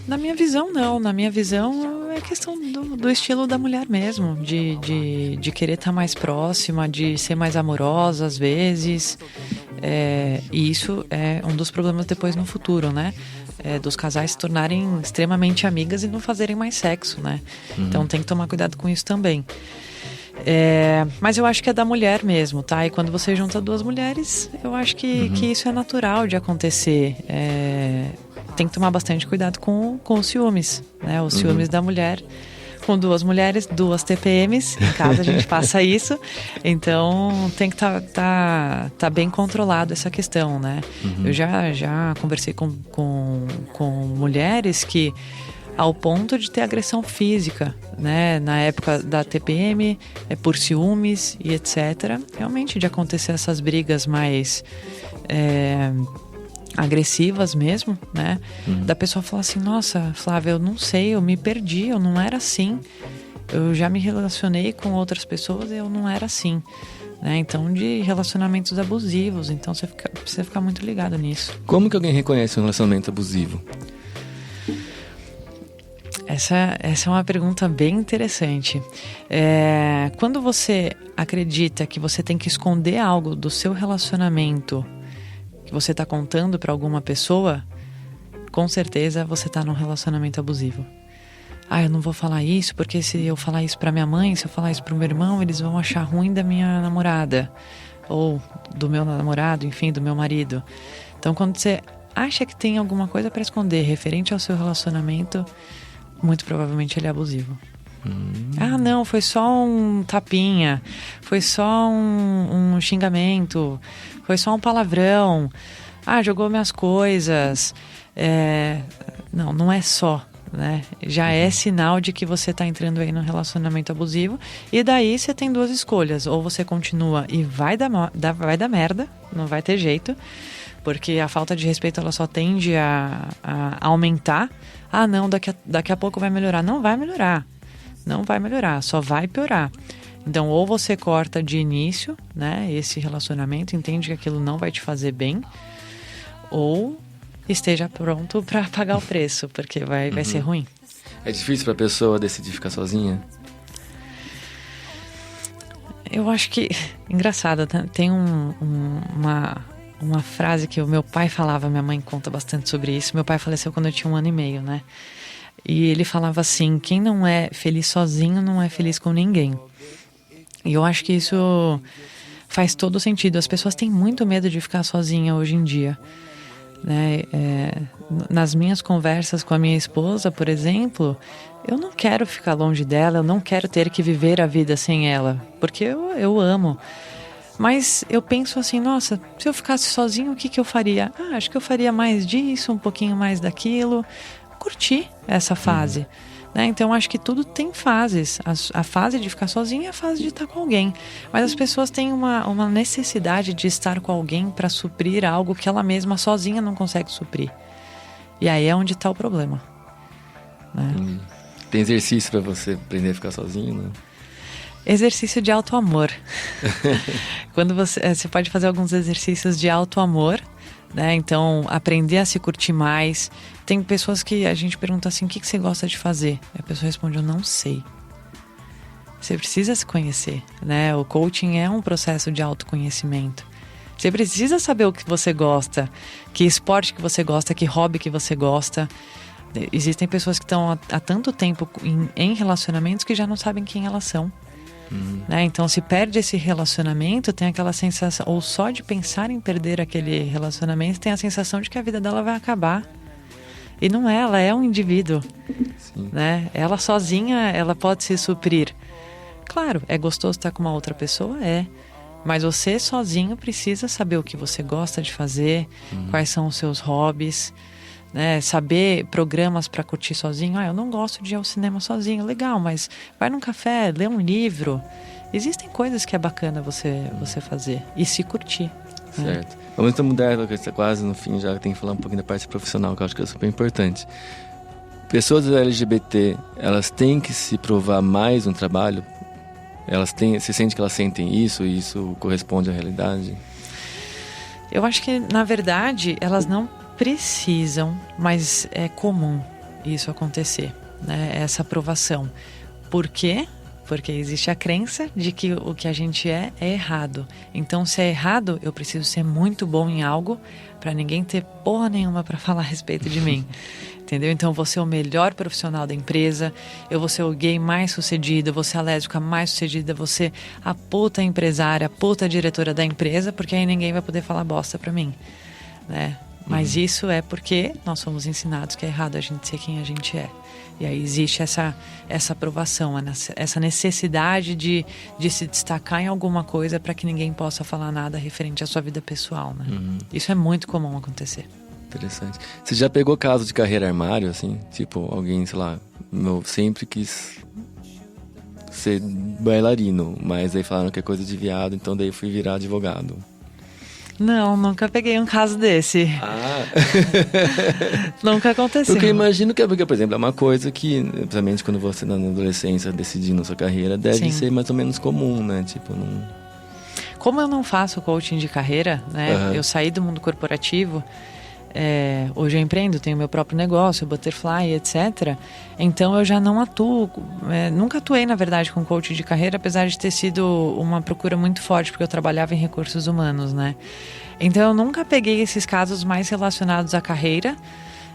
Na minha visão, não. Na minha visão, é questão do estilo da mulher mesmo. De querer estar mais próxima, de ser mais amorosa às vezes. E isso é um dos problemas depois no futuro, né? Dos casais se tornarem extremamente amigas e não fazerem mais sexo, né? Então tem que tomar cuidado com isso também. Mas eu acho que é da mulher mesmo, tá? E quando você junta duas mulheres, eu acho que isso é natural de acontecer. Tem que tomar bastante cuidado com os ciúmes, né? Os ciúmes da mulher. Com duas mulheres, duas TPMs, em casa a gente passa isso. Então tem que tá bem controlado essa questão, né? Eu já conversei com mulheres que, ao ponto de ter agressão física, né? Na época da TPM, por ciúmes e etc. Realmente de acontecer essas brigas mais agressivas mesmo, né? Da pessoa falar assim, nossa, Flávia, eu não sei, eu me perdi, eu não era assim. Eu já me relacionei com outras pessoas e eu não era assim, né? Então, de relacionamentos abusivos. Então, você precisa ficar muito ligado nisso. Como que alguém reconhece um relacionamento abusivo? Essa é uma pergunta bem interessante. Quando você acredita que você tem que esconder algo do seu relacionamento que você está contando para alguma pessoa, com certeza você está num relacionamento abusivo. Eu não vou falar isso porque se eu falar isso para minha mãe, se eu falar isso para o meu irmão, eles vão achar ruim da minha namorada ou do meu namorado, enfim, do meu marido. Então, quando você acha que tem alguma coisa para esconder referente ao seu relacionamento, muito provavelmente ele é abusivo. Não, foi só um tapinha, foi só um xingamento, foi só um palavrão, jogou minhas coisas. Não é só, né? Já é sinal de que você está entrando aí num relacionamento abusivo. E daí você tem duas escolhas: ou você continua e vai dar merda, não vai ter jeito, porque a falta de respeito ela só tende a aumentar. Não, daqui a pouco vai melhorar. Não vai melhorar. Não vai melhorar, só vai piorar. Então, ou você corta de início, né, esse relacionamento, entende que aquilo não vai te fazer bem, ou esteja pronto para pagar o preço, porque vai ser ruim. É difícil para a pessoa decidir ficar sozinha? Eu acho que... Engraçado, tem uma frase que o meu pai falava, minha mãe conta bastante sobre isso. Meu pai faleceu quando eu tinha 1 ano e meio, né? E ele falava assim, quem não é feliz sozinho não é feliz com ninguém. E eu acho que isso faz todo sentido. As pessoas têm muito medo de ficar sozinha hoje em dia, né? Nas minhas conversas com a minha esposa, por exemplo, eu não quero ficar longe dela, eu não quero ter que viver a vida sem ela, porque eu amo. Mas eu penso assim, nossa, se eu ficasse sozinho, o que eu faria? Acho que eu faria mais disso, um pouquinho mais daquilo. Curtir essa fase. Né? Então, acho que tudo tem fases. A fase de ficar sozinho é a fase de estar com alguém. Mas as pessoas têm uma necessidade de estar com alguém para suprir algo que ela mesma sozinha não consegue suprir. E aí é onde está o problema. Né? Tem exercício para você aprender a ficar sozinho, não? Exercício de auto-amor. Quando você pode fazer alguns exercícios de auto-amor, né? Então, aprender a se curtir mais. Tem pessoas que a gente pergunta assim, o que você gosta de fazer? E a pessoa responde, eu não sei. Você precisa se conhecer, né? O coaching é um processo de autoconhecimento. Você precisa saber o que você gosta, que esporte que você gosta, que hobby que você gosta. Existem pessoas que estão há tanto tempo em relacionamentos que já não sabem quem elas são. Né? Então, se perde esse relacionamento, tem aquela sensação, ou só de pensar em perder aquele relacionamento, tem a sensação de que a vida dela vai acabar. E não é, ela é um indivíduo. Né? Ela sozinha, ela pode se suprir. Claro, é gostoso estar com uma outra pessoa? É. Mas você sozinho precisa saber o que você gosta de fazer, quais são os seus hobbies, né? Saber programas para curtir sozinho. Eu não gosto de ir ao cinema sozinho, legal, mas vai num café, lê um livro. Existem coisas que é bacana você fazer e se curtir. Certo. Né? Vamos então mudar, porque está quase no fim, já tem que falar um pouquinho da parte profissional, que eu acho que é super importante. Pessoas LGBT, elas têm que se provar mais no trabalho? Você sente que elas sentem isso e isso corresponde à realidade? Eu acho que, na verdade, elas não precisam, mas é comum isso acontecer, né? Essa aprovação. Por quê? Porque existe a crença de que o que a gente é errado. Então, se é errado, eu preciso ser muito bom em algo para ninguém ter porra nenhuma para falar a respeito de mim. Entendeu? Então, eu vou ser o melhor profissional da empresa, eu vou ser o gay mais sucedido, eu vou ser a lésbica mais sucedida, eu vou ser a puta empresária, a puta diretora da empresa, porque aí ninguém vai poder falar bosta para mim, né? Mas isso é porque nós somos ensinados que é errado a gente ser quem a gente é. E aí existe essa aprovação, essa necessidade de se destacar em alguma coisa para que ninguém possa falar nada referente à sua vida pessoal, né? Isso é muito comum acontecer. Interessante. Você já pegou caso de carreira armário, assim? Tipo, alguém, sei lá, eu sempre quis ser bailarino, mas aí falaram que é coisa de viado, então daí fui virar advogado. Não, nunca peguei um caso desse. Nunca aconteceu. Porque eu imagino que é porque, por exemplo, é uma coisa que, principalmente quando você na adolescência decidindo sua carreira, deve ser mais ou menos comum, né? Tipo, não... Como eu não faço coaching de carreira, né? Eu saí do mundo corporativo. Hoje eu empreendo, tenho meu próprio negócio, Butterfly, etc. Então eu já não atuo, nunca atuei na verdade com coaching de carreira, apesar de ter sido uma procura muito forte, porque eu trabalhava em recursos humanos, né? Então eu nunca peguei esses casos mais relacionados à carreira,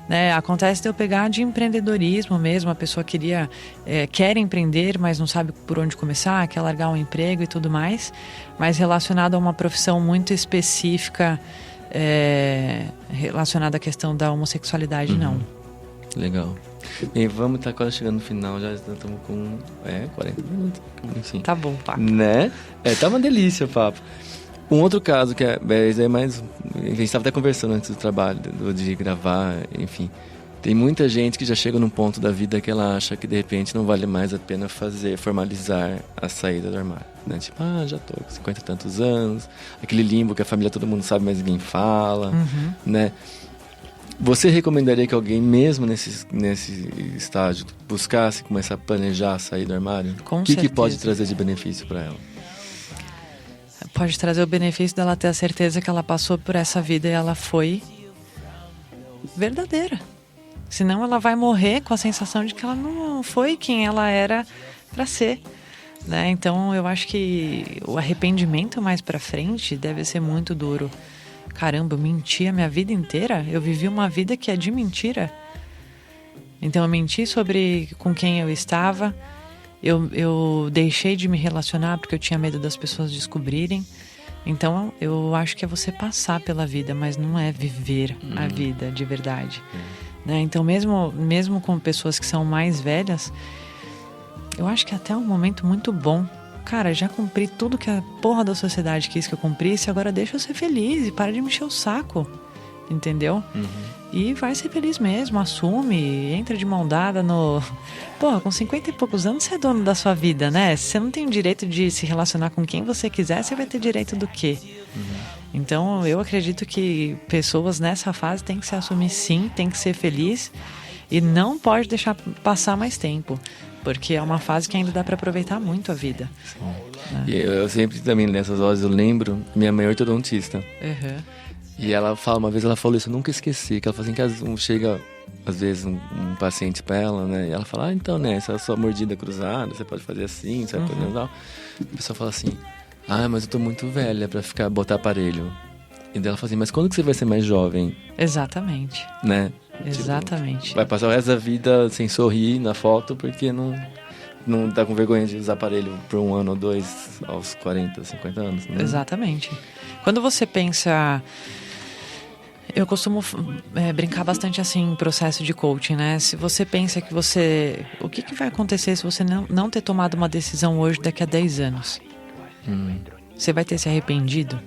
né? Acontece de eu pegar de empreendedorismo mesmo, a pessoa quer empreender, mas não sabe por onde começar, quer largar um emprego e tudo mais, mas relacionado a uma profissão muito específica, relacionada à questão da homossexualidade, não. Legal. E vamos estar quase chegando no final, já estamos com 40 minutos. Enfim. Tá bom, papo. Né? Tá uma delícia o papo. Um outro caso que é mais... A gente estava até conversando antes do trabalho, de gravar, enfim. Tem muita gente que já chega num ponto da vida que ela acha que de repente não vale mais a pena formalizar a saída do armário, né? Tipo, já tô com 50 e tantos anos, aquele limbo que a família todo mundo sabe, mas ninguém fala, né? Você recomendaria que alguém mesmo nesse estágio buscasse começar a planejar a sair do armário? Com certeza. O que pode trazer de benefício para ela? Pode trazer o benefício dela ter a certeza que ela passou por essa vida e ela foi verdadeira. Senão ela vai morrer com a sensação de que ela não foi quem ela era para ser, né? Então eu acho que o arrependimento mais para frente deve ser muito duro. Caramba, eu menti a minha vida inteira? Eu vivi uma vida que é de mentira. Então eu menti sobre com quem eu estava. Eu deixei de me relacionar porque eu tinha medo das pessoas descobrirem. Então eu acho que é você passar pela vida, mas não é viver a vida de verdade. Né? Então mesmo com pessoas que são mais velhas, eu acho que até é um momento muito bom cara, já cumpri tudo que a porra da sociedade quis que eu cumprisse, agora deixa eu ser feliz e para de me encher o saco, entendeu? E vai ser feliz mesmo, assume, entra de mão dada no... Porra, com 50 e poucos anos você é dono da sua vida, né? Você não tem o direito de se relacionar com quem você quiser, você vai ter direito do quê? Então, eu acredito que pessoas nessa fase têm que se assumir sim, tem que ser feliz e não pode deixar passar mais tempo, porque é uma fase que ainda dá para aproveitar muito a vida. E eu sempre também, nessas horas, eu lembro, minha mãe é ortodontista. E ela fala, uma vez ela falou isso, eu nunca esqueci, que ela fala assim, que chega, às vezes, um paciente pra ela, né? E ela fala, então, né, essa sua mordida cruzada, você pode fazer assim, você pode tal. A pessoa fala assim, mas eu tô muito velha pra botar aparelho. E daí ela fala assim, mas quando que você vai ser mais jovem? Exatamente. Né? Exatamente. Tipo, vai passar o resto da vida sem sorrir na foto, porque não tá com vergonha de usar aparelho por 1 ano ou 2 aos 40, 50 anos. Né? Exatamente. Quando você pensa... Eu costumo brincar bastante assim em processo de coaching, né? Se você pensa que você... O que vai acontecer se você não ter tomado uma decisão hoje daqui a 10 anos? Você vai ter se arrependido?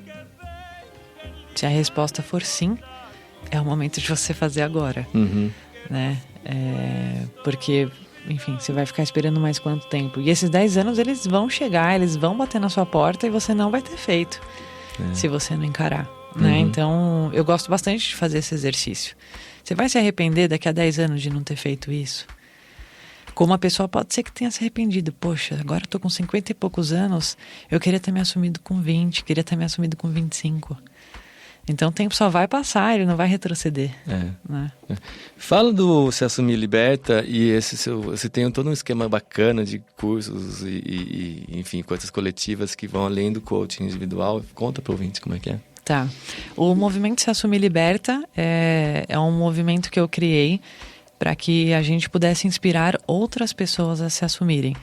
Se a resposta for sim, é o momento de você fazer agora. Né? Porque, enfim, você vai ficar esperando mais quanto tempo? E esses 10 anos, eles vão chegar, eles vão bater na sua porta e você não vai ter feito. Se você não encarar. Né? Então, eu gosto bastante de fazer esse exercício. Você vai se arrepender daqui a 10 anos de não ter feito isso? Como a pessoa pode ser que tenha se arrependido. Poxa, agora eu tô com 50 e poucos anos, eu queria ter me assumido com 20, queria ter me assumido com 25. Então o tempo só vai passar, ele não vai retroceder. Né? Fala do Se Assumir Liberta e você tem todo um esquema bacana de cursos e enfim, coisas coletivas que vão além do coaching individual. Conta pro ouvinte como é que é. Tá. O movimento Se Assumir Liberta é um movimento que eu criei para que a gente pudesse inspirar outras pessoas a se assumirem.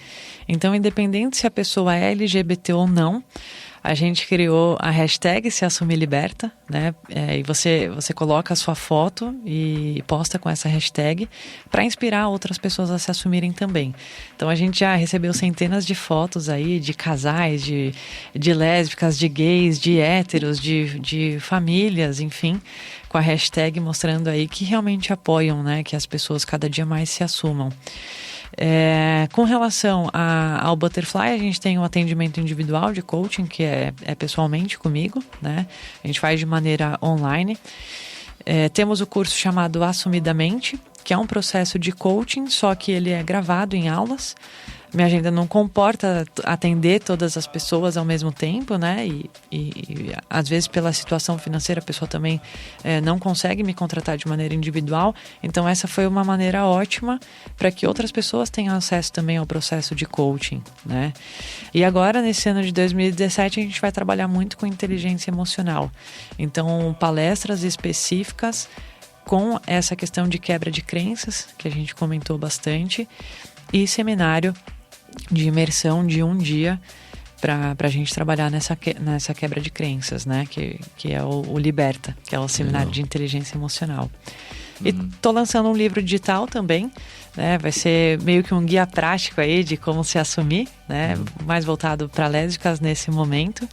Então, independente se a pessoa é LGBT ou não, a gente criou a hashtag Se Assumir Liberta, né? E você coloca a sua foto e posta com essa hashtag para inspirar outras pessoas a se assumirem também. Então a gente já recebeu centenas de fotos aí de casais, de lésbicas, de gays, de héteros, de famílias, enfim, com a hashtag mostrando aí que realmente apoiam, né? Que as pessoas cada dia mais se assumam. Com relação ao Butterfly, a gente tem um atendimento individual de coaching que é pessoalmente comigo, né? A gente faz de maneira online. Temos o curso chamado Assumidamente, que é um processo de coaching, só que ele é gravado em aulas. Minha agenda não comporta atender todas as pessoas ao mesmo tempo, né? E às vezes pela situação financeira a pessoa também não consegue me contratar de maneira individual. Então essa foi uma maneira ótima para que outras pessoas tenham acesso também ao processo de coaching, né? E agora, nesse ano de 2017, a gente vai trabalhar muito com inteligência emocional. Então, palestras específicas com essa questão de quebra de crenças, que a gente comentou bastante, e seminário de imersão de 1 dia para a gente trabalhar nessa quebra de crenças, né? Que é o Liberta, que é o seminário de inteligência emocional. E tô lançando um livro digital também, né? Vai ser meio que um guia prático aí de como se assumir, né? Mais voltado para lésbicas nesse momento.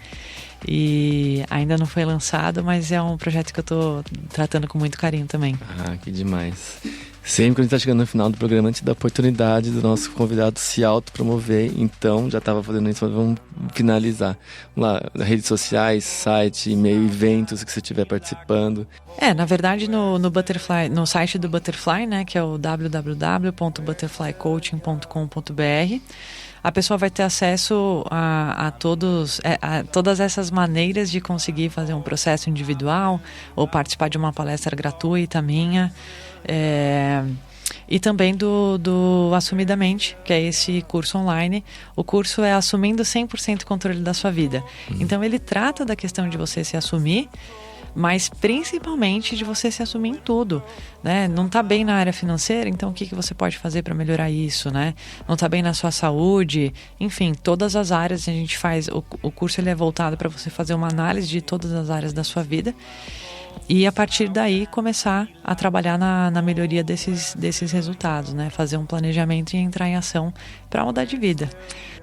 E ainda não foi lançado, mas é um projeto que eu tô tratando com muito carinho também. Que demais. Sempre que a gente está chegando no final do programa, a gente dá a oportunidade do nosso convidado se autopromover. Então, já estava fazendo isso, mas vamos finalizar. Vamos lá, redes sociais, site, e-mail, eventos que você estiver participando. Na verdade, no Butterfly, no site do Butterfly, né, que é o www.butterflycoaching.com.br, a pessoa vai ter acesso a todas essas maneiras de conseguir fazer um processo individual ou participar de uma palestra gratuita minha. E também do Assumidamente, que é esse curso online. O curso é Assumindo 100% controle da sua vida. Então ele trata da questão de você se assumir, mas principalmente de você se assumir em tudo, né? Não está bem na área financeira, então o que você pode fazer para melhorar isso, né? Não está bem na sua saúde, enfim, todas as áreas a gente faz. O curso ele é voltado para você fazer uma análise de todas as áreas da sua vida. E a partir daí começar a trabalhar na melhoria desses resultados, né? Fazer um planejamento e entrar em ação para mudar de vida.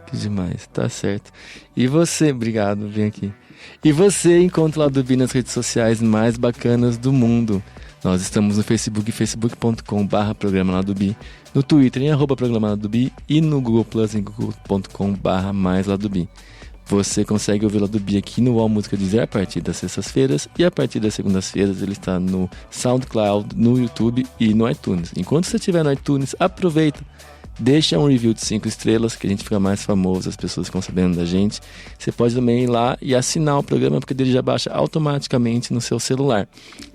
Que demais, tá certo. E você, obrigado, vem aqui. E você encontra o Lado B nas redes sociais mais bacanas do mundo. Nós estamos no Facebook, facebook.com/programa Lado B, no Twitter em @programa Lado B e no Google Plus em google.com/mais Lado B. Você consegue ouvir o Lado B aqui no UOL Música Deezer a partir das sextas-feiras e a partir das segundas-feiras ele está no SoundCloud, no YouTube e no iTunes. Enquanto você estiver no iTunes, aproveita, deixa um review de 5 estrelas que a gente fica mais famoso, as pessoas ficam sabendo da gente. Você pode também ir lá e assinar o programa porque ele já baixa automaticamente no seu celular.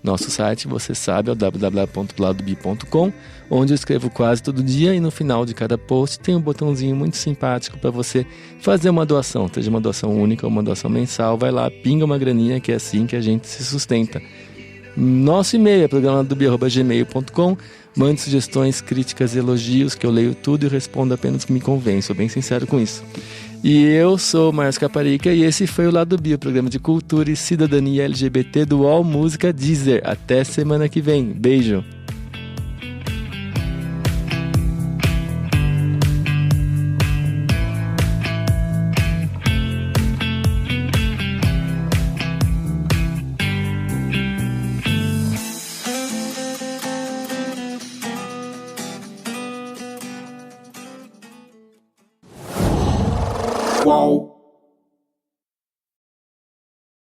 Nosso site, você sabe, é o www.ladob.com, onde eu escrevo quase todo dia e no final de cada post tem um botãozinho muito simpático para você fazer uma doação, seja uma doação única ou uma doação mensal. Vai lá, pinga uma graninha, que é assim que a gente se sustenta. Nosso e-mail é programadob@gmail.com. Mande sugestões, críticas, elogios, que eu leio tudo e respondo apenas o que me convém. Sou bem sincero com isso. E eu sou o Márcio Caparica e esse foi o Lado B, o programa de cultura e cidadania LGBT do UOL Música Deezer. Até semana que vem. Beijo. Qual?